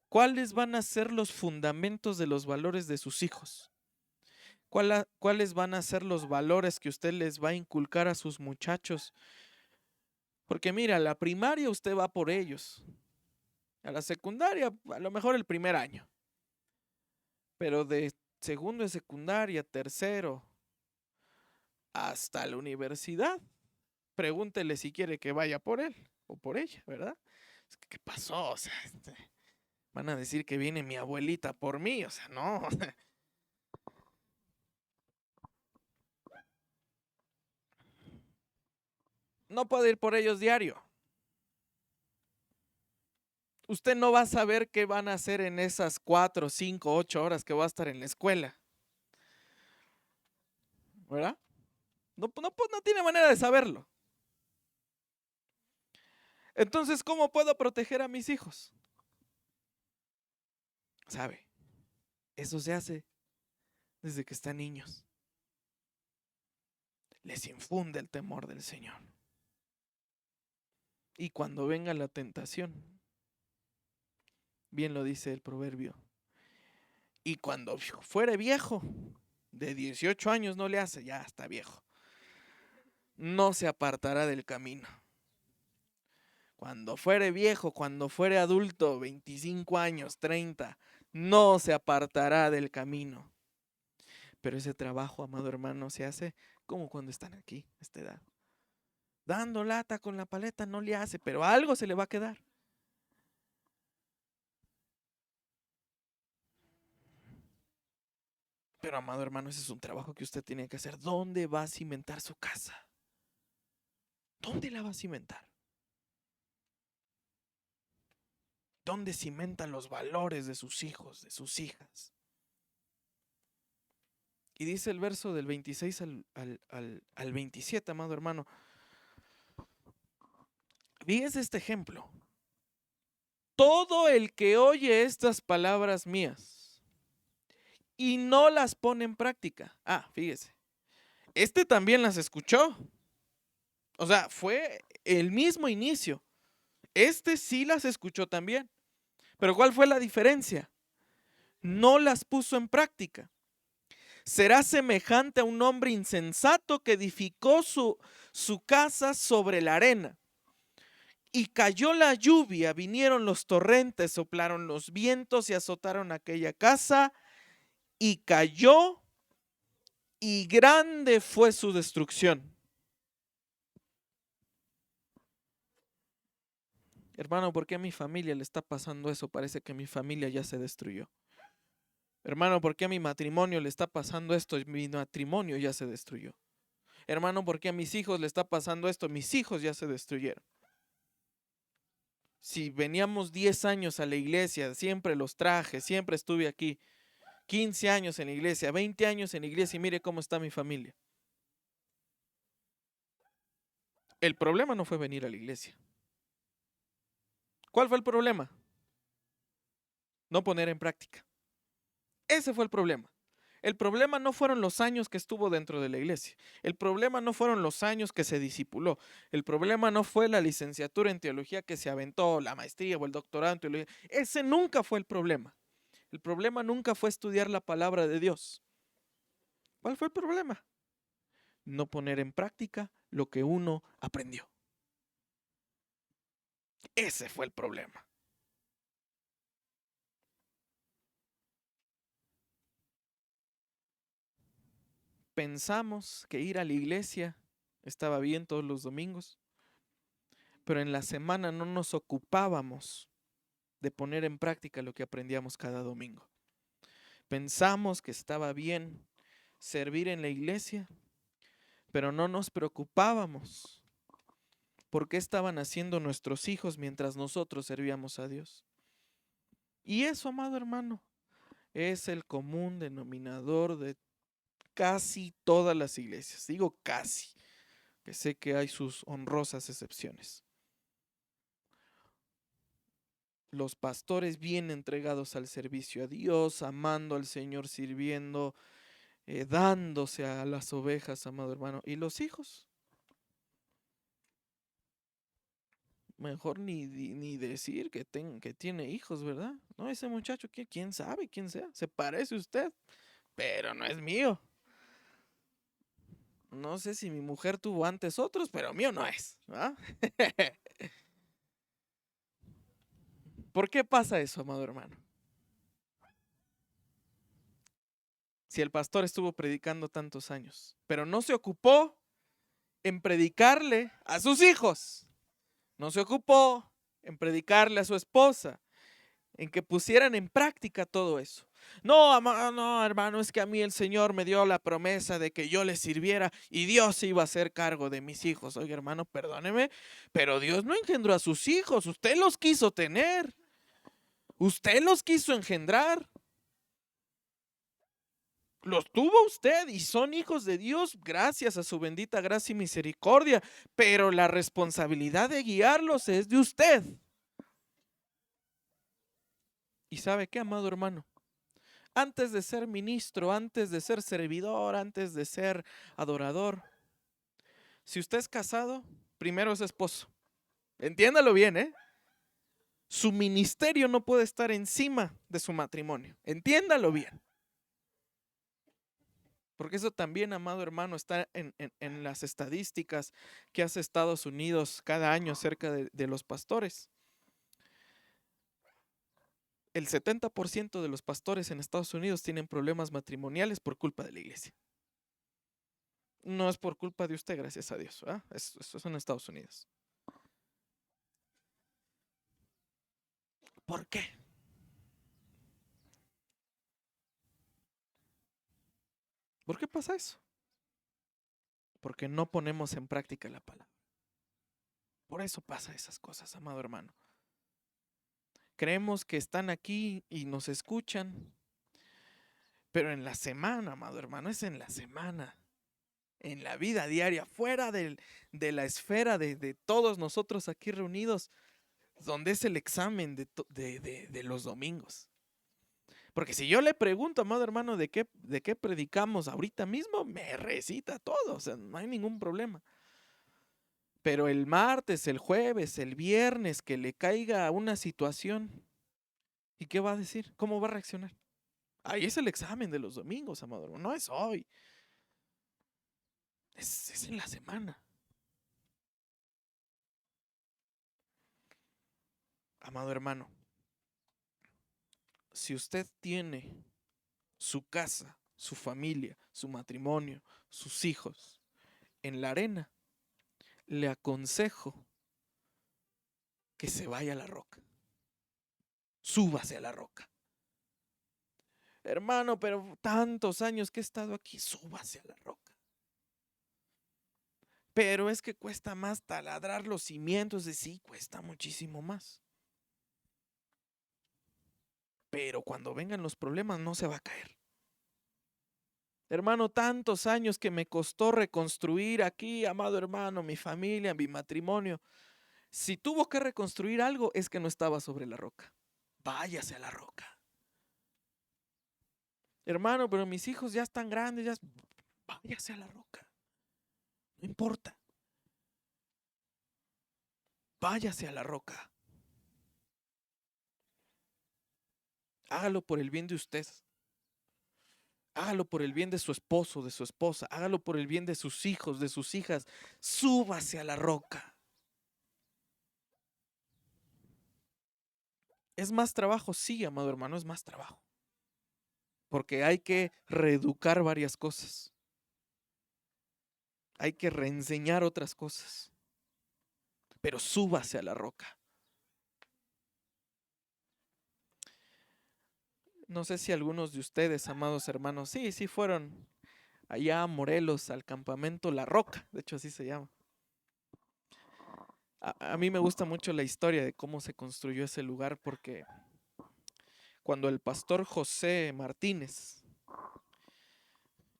[SPEAKER 1] ¿Cuáles van a ser los fundamentos de los valores de sus hijos? ¿Cuáles van a ser los valores que usted les va a inculcar a sus muchachos? Porque mira, a la primaria usted va por ellos. A la secundaria, a lo mejor el primer año. Pero de segundo de secundaria, tercero, hasta la universidad, pregúntele si quiere que vaya por él o por ella, ¿verdad? ¿Qué pasó? O sea, van a decir que viene mi abuelita por mí, o sea, no. No puedo ir por ellos diario. usted no va a saber qué van a hacer en esas 4, 5, 8 horas que va a estar en la escuela, ¿verdad? No tiene manera de saberlo. Entonces, ¿cómo puedo proteger a mis hijos? ¿Sabe? Eso se hace desde que están niños. Les infunde el temor del Señor. Y cuando venga la tentación, bien lo dice el proverbio, y cuando fuere viejo, de 18 años no le hace, ya está viejo, no se apartará del camino. Cuando fuere viejo, cuando fuere adulto, 25 años, 30, no se apartará del camino. Pero ese trabajo, amado hermano, se hace como cuando están aquí, a esta edad. Dando lata con la paleta no le hace, pero algo se le va a quedar. Pero, amado hermano, ese es un trabajo que usted tiene que hacer. ¿Dónde va a cimentar su casa? ¿Dónde la va a cimentar? ¿Dónde cimentan los valores de sus hijos, de sus hijas? Y dice el verso del 26 al 27, amado hermano. Fíjese este ejemplo. Todo el que oye estas palabras mías y no las pone en práctica. Fíjese. Este también las escuchó. O sea, fue el mismo inicio. Este sí las escuchó también. Pero ¿cuál fue la diferencia? No las puso en práctica. Será semejante a un hombre insensato que edificó su casa sobre la arena. Y cayó la lluvia, vinieron los torrentes, soplaron los vientos y azotaron aquella casa. Y cayó, y grande fue su destrucción. Hermano, ¿por qué a mi familia le está pasando eso? Parece que mi familia ya se destruyó. Hermano, ¿por qué a mi matrimonio le está pasando esto? Mi matrimonio ya se destruyó. Hermano, ¿por qué a mis hijos le está pasando esto? Mis hijos ya se destruyeron. Si veníamos 10 años a la iglesia, siempre los traje, siempre estuve aquí. 15 años en la iglesia, 20 años en la iglesia y mire cómo está mi familia. El problema no fue venir a la iglesia. ¿Cuál fue el problema? No poner en práctica. Ese fue el problema. El problema no fueron los años que estuvo dentro de la iglesia. El problema no fueron los años que se discipuló. El problema no fue la licenciatura en teología que se aventó, la maestría o el doctorado en teología. Ese nunca fue el problema. El problema nunca fue estudiar la palabra de Dios. ¿Cuál fue el problema? No poner en práctica lo que uno aprendió. Ese fue el problema. Pensamos que ir a la iglesia estaba bien todos los domingos, pero en la semana no nos ocupábamos de poner en práctica lo que aprendíamos cada domingo. Pensamos que estaba bien servir en la iglesia, pero no nos preocupábamos por qué estaban haciendo nuestros hijos mientras nosotros servíamos a Dios. Y eso, amado hermano, es el común denominador de casi todas las iglesias. Digo casi, que sé que hay sus honrosas excepciones. Los pastores bien entregados al servicio a Dios, amando al Señor, sirviendo, dándose a las ovejas, amado hermano. ¿Y los hijos? Mejor ni decir que tiene hijos, ¿verdad? No, ese muchacho, ¿quién sabe quién sea? Se parece a usted, pero no es mío. No sé si mi mujer tuvo antes otros, pero mío no es, ¿verdad? ¿Por qué pasa eso, amado hermano? Si el pastor estuvo predicando tantos años, pero no se ocupó en predicarle a sus hijos, no se ocupó en predicarle a su esposa, en que pusieran en práctica todo eso. No, hermano, es que a mí el Señor me dio la promesa de que yo le sirviera y Dios iba a hacer cargo de mis hijos. Oye, hermano, perdóneme, pero Dios no engendró a sus hijos, usted los quiso tener. Usted los quiso engendrar. Los tuvo usted y son hijos de Dios gracias a su bendita gracia y misericordia, pero la responsabilidad de guiarlos es de usted. ¿Y sabe qué, amado hermano? Antes de ser ministro, antes de ser servidor, antes de ser adorador, si usted es casado, primero es esposo. Entiéndalo bien, ¿eh? Su ministerio no puede estar encima de su matrimonio. Entiéndalo bien. Porque eso también, amado hermano, está en las estadísticas que hace Estados Unidos cada año acerca de los pastores. El 70% de los pastores en Estados Unidos tienen problemas matrimoniales por culpa de la iglesia. No es por culpa de usted, gracias a Dios. Eso es en Estados Unidos. ¿Por qué? ¿Por qué pasa eso? Porque no ponemos en práctica la palabra. Por eso pasa esas cosas, amado hermano. Creemos que están aquí y nos escuchan, pero en la semana, amado hermano, es en la semana, en la vida diaria, fuera de la esfera de todos nosotros aquí reunidos, donde es el examen de los domingos. Porque si yo le pregunto, amado hermano, de qué predicamos ahorita mismo, me recita todo, o sea, no hay ningún problema. Pero el martes, el jueves, el viernes, que le caiga una situación, ¿y qué va a decir? ¿Cómo va a reaccionar? Ahí es el examen de los domingos, amado hermano, no es hoy. Es en la semana. Amado hermano, si usted tiene su casa, su familia, su matrimonio, sus hijos en la arena, le aconsejo que se vaya a la roca. Súbase a la roca. Hermano, pero tantos años que he estado aquí, súbase a la roca. Pero es que cuesta más taladrar los cimientos, de sí, cuesta muchísimo más. Pero cuando vengan los problemas no se va a caer. Hermano, tantos años que me costó reconstruir aquí, amado hermano, mi familia, mi matrimonio. Si tuvo que reconstruir algo, es que no estaba sobre la roca. Váyase a la roca. Hermano, pero mis hijos ya están grandes, ya. Váyase a la roca. No importa. Váyase a la roca. Hágalo por el bien de usted. Hágalo por el bien de su esposo, de su esposa. Hágalo por el bien de sus hijos, de sus hijas. Súbase a la roca. ¿Es más trabajo? Sí, amado hermano, es más trabajo. Porque hay que reeducar varias cosas. Hay que reenseñar otras cosas. Pero súbase a la roca. No sé si algunos de ustedes, amados hermanos, sí fueron allá a Morelos, al campamento La Roca, de hecho así se llama. A mí me gusta mucho la historia de cómo se construyó ese lugar porque cuando el pastor José Martínez,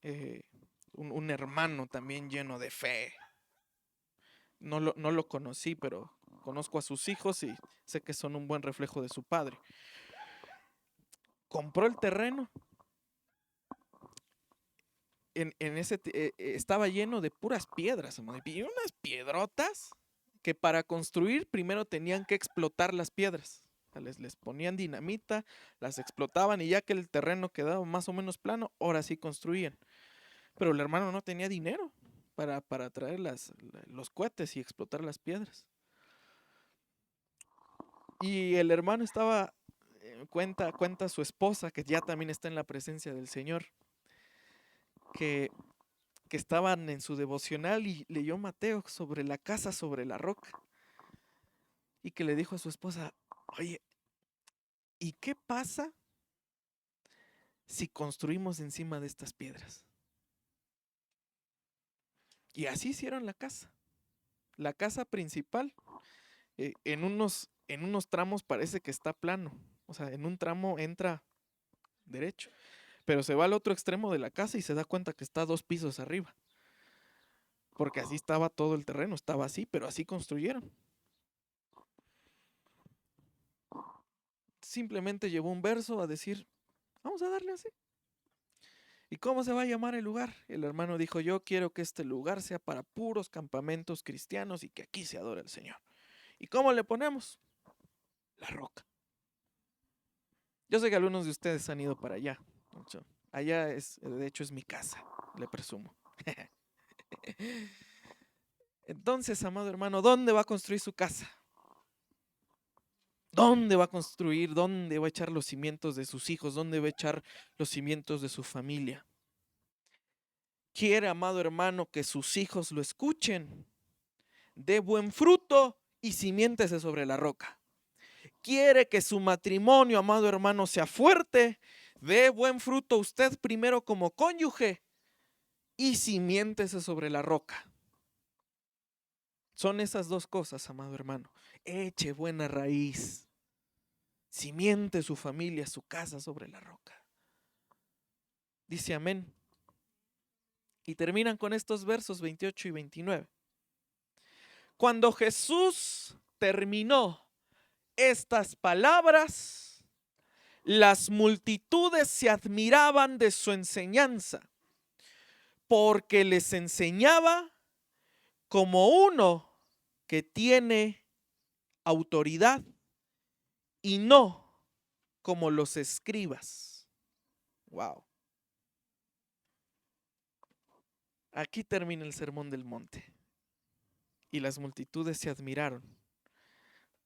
[SPEAKER 1] eh, un hermano también lleno de fe, no lo conocí, pero conozco a sus hijos y sé que son un buen reflejo de su padre. Compró el terreno. Estaba lleno de puras piedras, y unas piedrotas que para construir primero tenían que explotar las piedras. Les ponían dinamita, las explotaban y ya que el terreno quedaba más o menos plano, ahora sí construían. Pero el hermano no tenía dinero para traer los cohetes y explotar las piedras. Y el hermano estaba, cuenta su esposa, que ya también está en la presencia del Señor, que estaban en su devocional y leyó Mateo sobre la casa sobre la roca. Y que le dijo a su esposa, oye, ¿y qué pasa si construimos encima de estas piedras? Y así hicieron la casa. La casa principal, en unos tramos parece que está plano. O sea, en un tramo entra derecho, pero se va al otro extremo de la casa y se da cuenta que está 2 pisos arriba. Porque así estaba todo el terreno, estaba así, pero así construyeron. Simplemente llevó un verso a decir, vamos a darle así. ¿Y cómo se va a llamar el lugar? El hermano dijo, yo quiero que este lugar sea para puros campamentos cristianos y que aquí se adore al Señor. ¿Y cómo le ponemos? La Roca. Yo sé que algunos de ustedes han ido para allá. Allá de hecho es mi casa, le presumo. Entonces, amado hermano, ¿dónde va a construir su casa? ¿Dónde va a construir? ¿Dónde va a echar los cimientos de sus hijos? ¿Dónde va a echar los cimientos de su familia? Quiere, amado hermano, que sus hijos lo escuchen. Dé buen fruto y cimiéntese sobre la roca. Quiere que su matrimonio, amado hermano, sea fuerte. Dé buen fruto usted primero como cónyuge y cimiéntese sobre la roca. Son esas 2 cosas, amado hermano. Eche buena raíz. Cimiente su familia, su casa sobre la roca. Dice amén. Y terminan con estos versos 28 y 29. Cuando Jesús terminó estas palabras, las multitudes se admiraban de su enseñanza, porque les enseñaba como uno que tiene autoridad y no como los escribas. Wow. Aquí termina el sermón del monte. Y las multitudes se admiraron,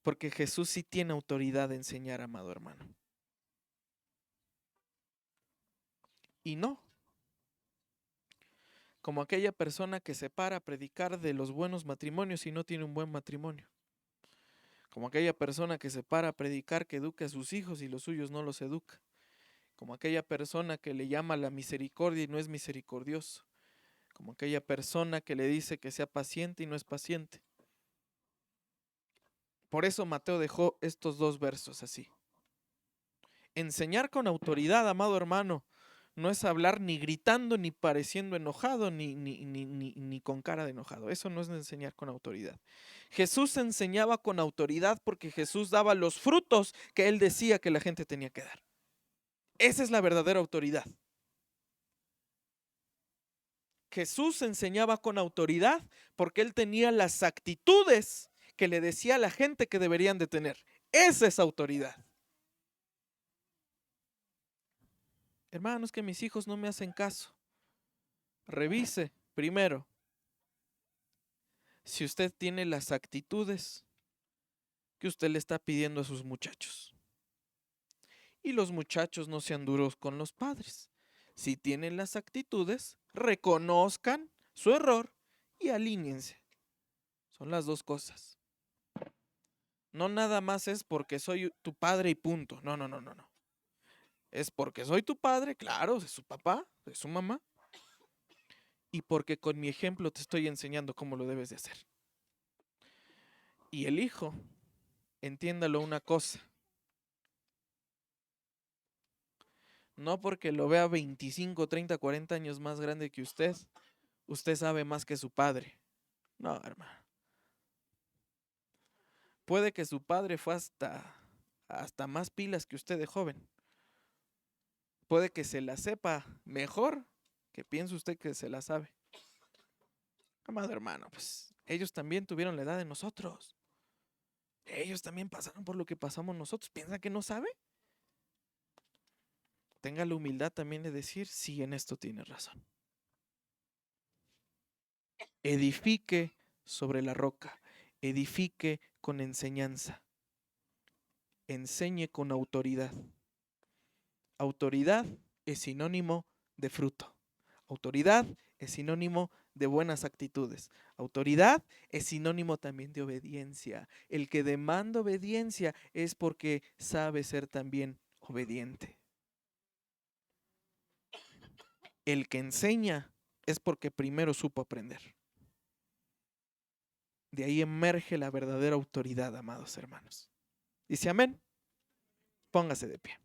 [SPEAKER 1] porque Jesús sí tiene autoridad de enseñar, amado hermano. Y no como aquella persona que se para a predicar de los buenos matrimonios y no tiene un buen matrimonio. Como aquella persona que se para a predicar que eduque a sus hijos y los suyos no los educa. Como aquella persona que le llama a la misericordia y no es misericordioso. Como aquella persona que le dice que sea paciente y no es paciente. Por eso Mateo dejó estos 2 versos así. Enseñar con autoridad, amado hermano, no es hablar ni gritando, ni pareciendo enojado, ni con cara de enojado. Eso no es enseñar con autoridad. Jesús enseñaba con autoridad porque Jesús daba los frutos que él decía que la gente tenía que dar. Esa es la verdadera autoridad. Jesús enseñaba con autoridad porque él tenía las actitudes que le decía a la gente que deberían de tener. Esa es autoridad. Hermanos, que mis hijos no me hacen caso. Revise primero si usted tiene las actitudes que usted le está pidiendo a sus muchachos. Y los muchachos no sean duros con los padres. Si tienen las actitudes, reconozcan su error y alíñense. Son las 2 cosas. No nada más es porque soy tu padre y punto. No. Es porque soy tu padre, claro, es su papá, es su mamá. Y porque con mi ejemplo te estoy enseñando cómo lo debes de hacer. Y el hijo, entiéndalo una cosa. No porque lo vea 25, 30, 40 años más grande que usted sabe más que su padre. No, hermano. Puede que su padre fue hasta más pilas que usted de joven. Puede que se la sepa mejor que piense usted que se la sabe. Amado hermano, pues ellos también tuvieron la edad de nosotros. Ellos también pasaron por lo que pasamos nosotros. ¿Piensa que no sabe? Tenga la humildad también de decir, sí, en esto tiene razón. Edifique sobre la roca. Edifique con enseñanza. Enseñe con autoridad. Autoridad es sinónimo de fruto. Autoridad es sinónimo de buenas actitudes. Autoridad es sinónimo también de obediencia. El que demanda obediencia es porque sabe ser también obediente. El que enseña es porque primero supo aprender. De ahí emerge la verdadera autoridad, amados hermanos. Dice amén. Póngase de pie.